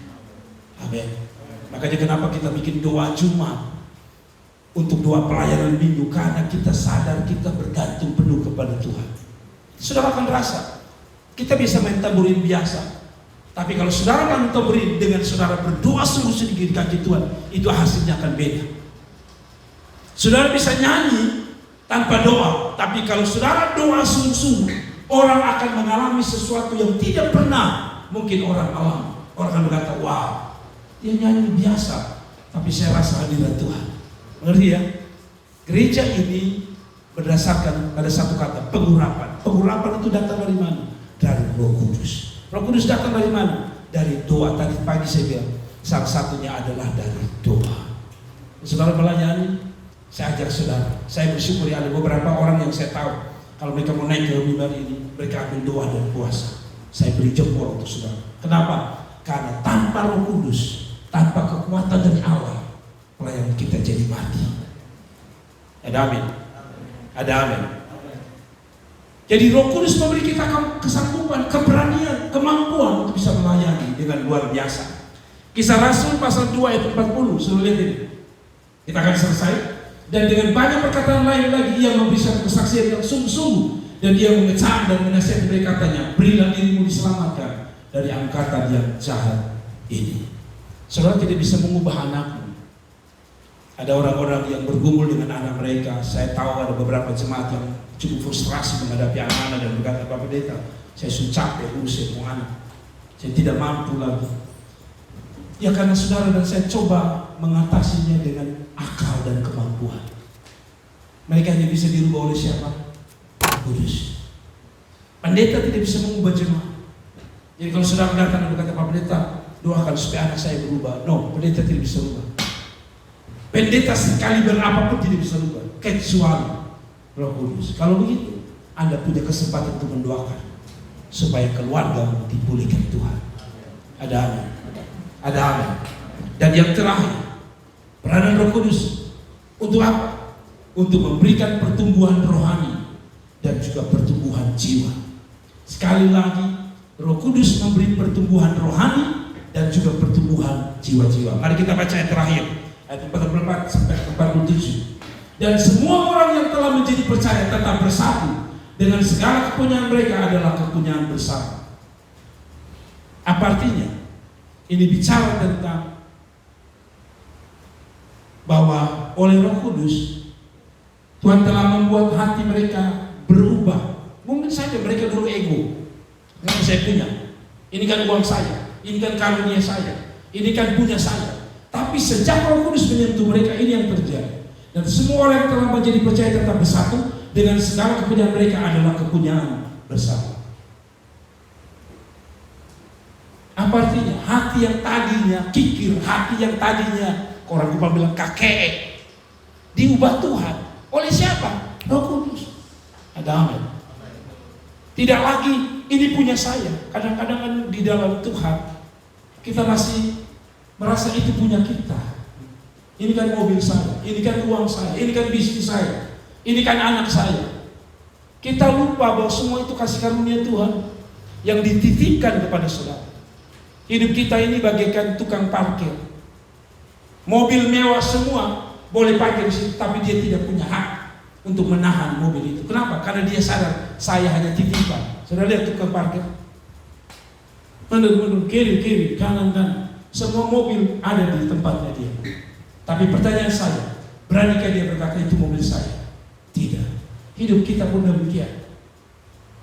Amin. Makanya kenapa kita bikin doa Jumat untuk doa pelayanan minggu, karena kita sadar kita bergantung penuh kepada Tuhan. Saudara akan rasa kita bisa main tamburin biasa, tapi kalau saudara main tamburin dengan saudara berdoa sungguh-sungguh di kaki Tuhan, itu hasilnya akan beda. Saudara bisa nyanyi tanpa doa, tapi kalau saudara doa sungguh-sungguh, orang akan mengalami sesuatu yang tidak pernah mungkin orang alami. Orang akan berkata, wow, dia nyanyi biasa, tapi saya rasa hadirat Tuhan. Mengerti ya? Gereja ini berdasarkan pada satu kata, pengurapan. Pengurapan itu datang dari mana? Dari Roh Kudus. Roh Kudus datang dari mana? Dari doa. Tadi pagi saya bilang, salah satunya adalah dari doa. Saudara melayani, saya ajak saudara. Saya bersyukur ada beberapa orang yang saya tahu, kalau mereka mau naik ke mimbar ini, mereka ambil doa dan puasa. Saya beri jempol untuk saudara. Kenapa? Karena tanpa Roh Kudus, tanpa kekuatan dari Allah, pelayanan kita jadi mati. Ada amin? Ada amin? Jadi Roh Kudus memberi kita kesanggupan, keberanian, kemampuan untuk bisa melayani dengan luar biasa. Kisah Rasul pasal 2 ayat 40, suruh lihat ini. Kita akan selesai. Dan dengan banyak perkataan lain lagi, ia memberikan kesaksian yang sungguh-sungguh, dan dia mengecam dan menasihati mereka, katanya, berilah dirimu diselamatkan dari angkatan yang jahat ini. Saudara tidak bisa mengubah anakmu. Ada orang-orang yang bergumul dengan anak mereka. Saya tahu ada beberapa jemaat yang cukup frustrasi menghadapi anak-anak dan berkata, Pak Pendeta, saya sudah capek urusin anak, saya tidak mampu lagi. Ya karena saudara dan saya coba mengatasinya dengan akal dan kemampuan. Mereka hanya bisa dirubah oleh siapa? Kudus. Pendeta tidak bisa mengubah jemaat. Jadi kalau saudara datang dan berkata, Pak Pendeta, doakan supaya anak saya berubah. No, pendeta tidak bisa berubah. Pendeta sekali berapapun tidak bisa berubah, kecuali Roh Kudus. Kalau begitu, Anda punya kesempatan untuk mendoakan supaya keluarga dipulihkan Tuhan. Ada amin. Ada amin. Dan yang terakhir, peranan Roh Kudus untuk apa? Untuk memberikan pertumbuhan rohani dan juga pertumbuhan jiwa. Sekali lagi, Roh Kudus memberi pertumbuhan rohani dan juga pertumbuhan jiwa-jiwa. Mari kita baca yang terakhir, ayat 44 sampai 47. Dan semua orang yang telah menjadi percaya tetap bersatu dengan segala kepunyaan mereka adalah kepunyaan bersama. Apa artinya? Ini bicara tentang bahwa oleh Roh Kudus Tuhan telah membuat hati mereka berubah. Mungkin saja mereka dulu ego, Memang saya punya. Ini kan uang saya, ini kan karunia saya, ini kan punya saya. Tapi sejak Roh Kudus menyentuh mereka, ini yang terjadi. Dan semua orang yang telah menjadi percaya tetap bersatu dengan segala kepunyaan mereka adalah kepunyaan bersama. Apa artinya? Hati yang tadinya kikir, hati yang tadinya orang Kupang bilang kakek, diubah Tuhan. Oleh siapa? Roh Kudus. Ada amin. Tidak lagi ini punya saya. Kadang-kadang kan di dalam Tuhan kita masih merasa itu punya kita. Ini kan mobil saya, ini kan uang saya, ini kan bisnis saya, ini kan anak saya. Kita lupa bahwa semua itu kasih karunia Tuhan yang dititipkan kepada saudara. Hidup kita ini bagaikan tukang parkir. Mobil mewah semua boleh parkir di situ, tapi dia tidak punya hak untuk menahan mobil itu. Kenapa? Karena dia sadar saya hanya titipan. Saudara lihat tukang parkir, mundur, kiri, kanan. Semua mobil ada di tempatnya dia. Tapi pertanyaan saya, beranikah dia berkata itu mobil saya? Tidak. Hidup kita pun demikian.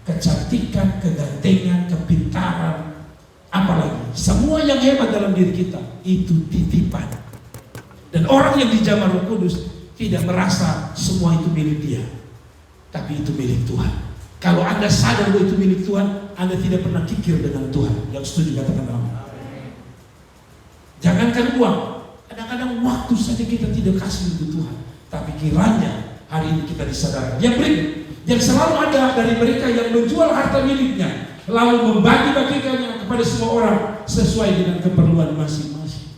Kecantikan, kegantengan, kepintaran, apalagi semua yang hebat dalam diri kita itu titipan. Dan orang yang dijamah Roh Kudus tidak merasa semua itu milik dia, tapi itu milik Tuhan. Kalau Anda sadar bahwa itu milik Tuhan, Anda tidak pernah kikir dengan Tuhan. Yang setuju katakan amin. Jangankan uang, kadang-kadang waktu saja kita tidak kasih untuk Tuhan. Tapi kiranya hari ini kita disadarkan. Yang berikut, yang selalu ada dari mereka yang menjual harta miliknya, lalu membagi-bagikannya kepada semua orang sesuai dengan keperluan masing-masing.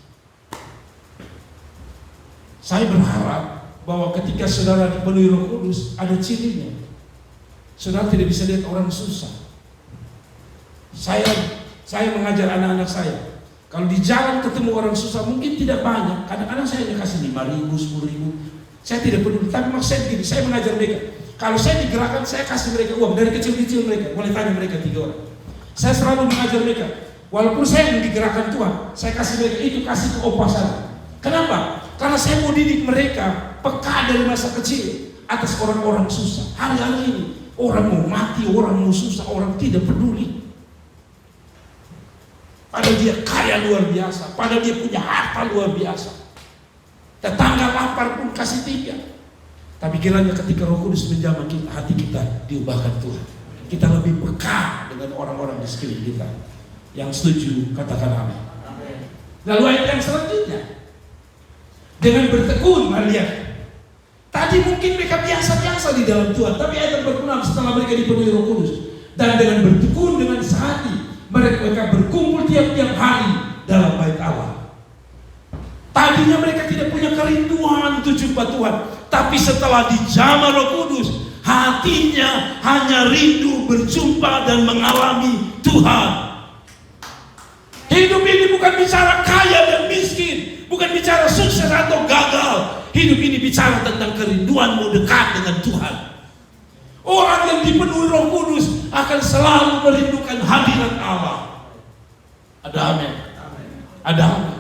Saya berharap bahwa ketika saudara dipenuhi Roh Kudus, ada cirinya. Saudara tidak bisa lihat orang susah. Saya mengajar anak-anak saya. Kalau di jalan ketemu orang susah, mungkin tidak banyak. Kadang-kadang saya hanya kasih 5.000, 10.000. Saya tidak peduli. Tapi maksud saya begini, saya mengajar mereka. Kalau saya digerakkan, saya kasih mereka uang. Dari kecil-kecil mereka, boleh tanya mereka 3 orang. Saya selalu mengajar mereka. Walaupun saya yang digerakkan Tuhan, saya kasih mereka itu, kasih ke opa saya. Kenapa? Karena saya mau didik mereka peka dari masa kecil atas orang-orang susah. Hari-hari ini, orang mau mati, orang mau susah, orang tidak peduli. Padahal dia kaya luar biasa, padahal dia punya harta luar biasa. Tetangga lapar pun kasih 3. Tapi kiranya ketika Roh Kudus menjamah kita, hati kita diubahkan Tuhan. Kita lebih peka dengan orang-orang di sekeliling kita. Yang setuju katakan amin. Lalu ayat yang selanjutnya, dengan bertekun, lihat. Tadi mungkin mereka biasa-biasa di dalam Tuhan, tapi ayat yang berkenaan setelah mereka dipenuhi Roh Kudus. Dan dengan bertekun dengan sehati, mereka berkumpul tiap-tiap hari dalam bait Allah. Tadinya mereka tidak punya kerinduan untuk jumpa Tuhan, tapi setelah dijamah Roh Kudus, hatinya hanya rindu berjumpa dan mengalami Tuhan. Hidup ini bukan bicara kaya dan miskin, bukan bicara sukses atau gagal. Hidup ini bicara tentang kerinduanmu dekat dengan Tuhan. Orang yang dipenuhi Roh Kudus akan selalu merindukan hadirat Allah. Ada amin. Ada amin.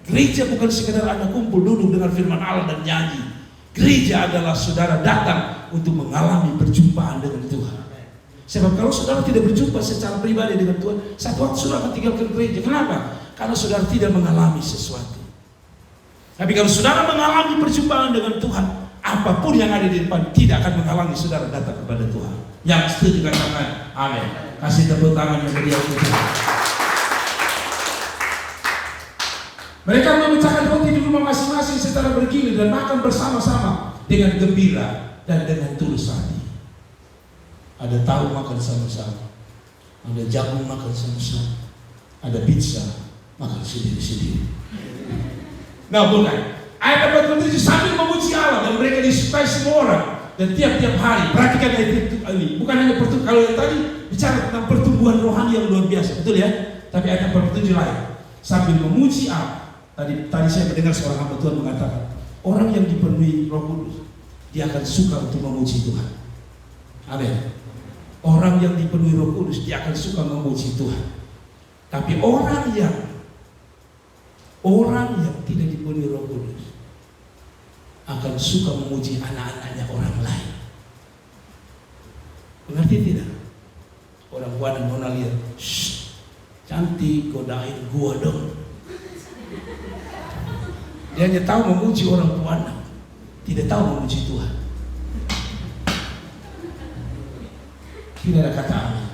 Gereja bukan sekedar Anda kumpul duduk dengan firman Allah dan nyanyi. Gereja adalah saudara datang untuk mengalami perjumpaan dengan Tuhan. Sebab kalau saudara tidak berjumpa secara pribadi dengan Tuhan, satu waktu saudara akan tinggalkan gereja. Kenapa? Karena saudara tidak mengalami sesuatu. Tapi kalau saudara mengalami perjumpaan dengan Tuhan, apapun yang ada di depan tidak akan menghalangi saudara datang kepada Tuhan. Yang setuju katakan amin. Kasih tepuk tangan yang meriah untuk Tuhan. Mereka memecahkan roti di rumah masing-masing secara bergilir dan makan bersama-sama dengan gembira dan dengan tulus hati. Ada tahu makan sama-sama, ada jagung makan sama-sama, ada pizza makan sendiri-sendiri. Nah, bukan. Ayat 47 sambil memuji Allah dan mereka disukai semua orang dan tiap-tiap hari. Perhatikan ayat ini, bukan hanya pertumbuhan. Kalau yang tadi bicara tentang pertumbuhan rohani yang luar biasa, betul ya? Tapi ayat 47 lain. Sambil memuji Allah. Tadi saya mendengar seorang hamba Tuhan mengatakan, orang yang dipenuhi Roh Kudus, dia akan suka untuk memuji Tuhan. Amin. Orang yang dipenuhi Roh Kudus, dia akan suka memuji Tuhan. Tapi orang yang tidak dipenuhi Roh Kudus akan suka memuji anak-anaknya orang lain. Mengerti tidak? Orang perempuan yang nona lihat, shh, cantik, godain gua dong. Dia hanya tahu memuji orang tuanya, tidak tahu memuji Tuhan. Tidak ada kata amin.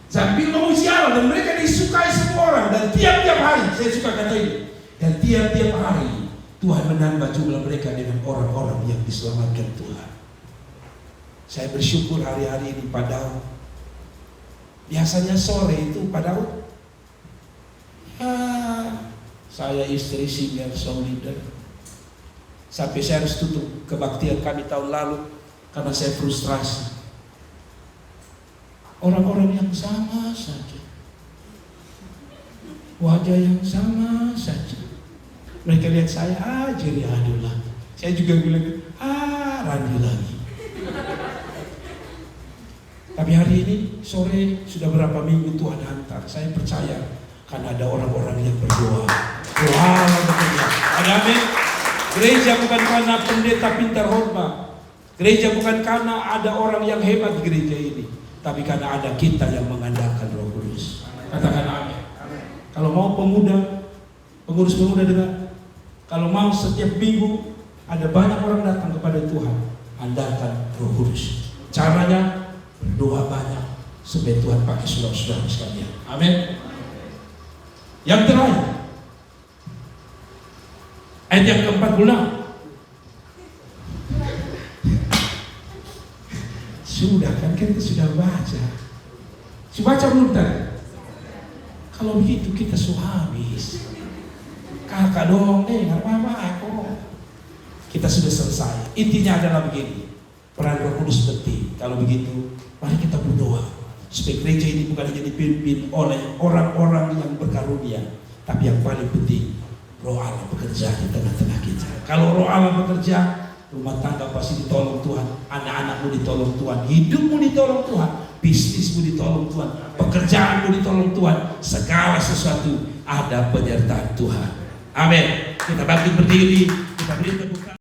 Sambil memuji Allah, dan mereka disukai semua orang, dan tiap-tiap hari, saya suka kata ini, dan tiap-tiap hari Tuhan menambah jumlah mereka dengan orang-orang yang diselamatkan Tuhan. Saya bersyukur hari-hari ini Pak Daud. Biasanya sore itu Pak Daud, saya istri singer song leader. Sampai saya harus tutup kebaktian kami tahun lalu karena saya frustrasi. Orang-orang yang sama saja, wajah yang sama saja. Mereka lihat saya, jadi Randi lagi. Saya juga bilang, Randi lagi. Tapi hari ini sore sudah berapa minggu Tuhan hantar. Saya percaya karena ada orang-orang yang berdoa. Doa bekerja. Ada amin. Gereja bukan karena pendeta pintar khotbah. Gereja bukan karena ada orang yang hebat di gereja ini, tapi karena ada kita yang mengandalkan Roh Kudus. Katakan amin. Kalau mau pemuda, pengurus pemuda dengar. Kalau mau setiap minggu ada banyak orang datang kepada Tuhan, andalkan Roh Kudus. Caranya berdoa banyak supaya Tuhan pakai saudara-saudara sekalian. Amin. Yang terakhir, ayat yang ke-46. Sudah kan kita sudah baca. Baca belum tadi? Kalau begitu kita habis. Kakak dong, nggak apa-apa aku. Kita sudah selesai. Intinya adalah begini. Peran Roh Kudus penting. Kalau begitu, mari kita berdoa supaya gereja ini bukan hanya dipimpin oleh orang-orang yang berkarunia, tapi yang paling penting Roh Allah bekerja di tengah-tengah kita. Kalau Roh Allah bekerja, rumah tangga pasti ditolong Tuhan, anak-anakmu ditolong Tuhan, hidupmu ditolong Tuhan, bisnismu ditolong Tuhan, pekerjaanmu ditolong Tuhan, segala sesuatu ada penyertaan Tuhan. Amin. Kita bangkit berdiri, kita beri tepuk tangan.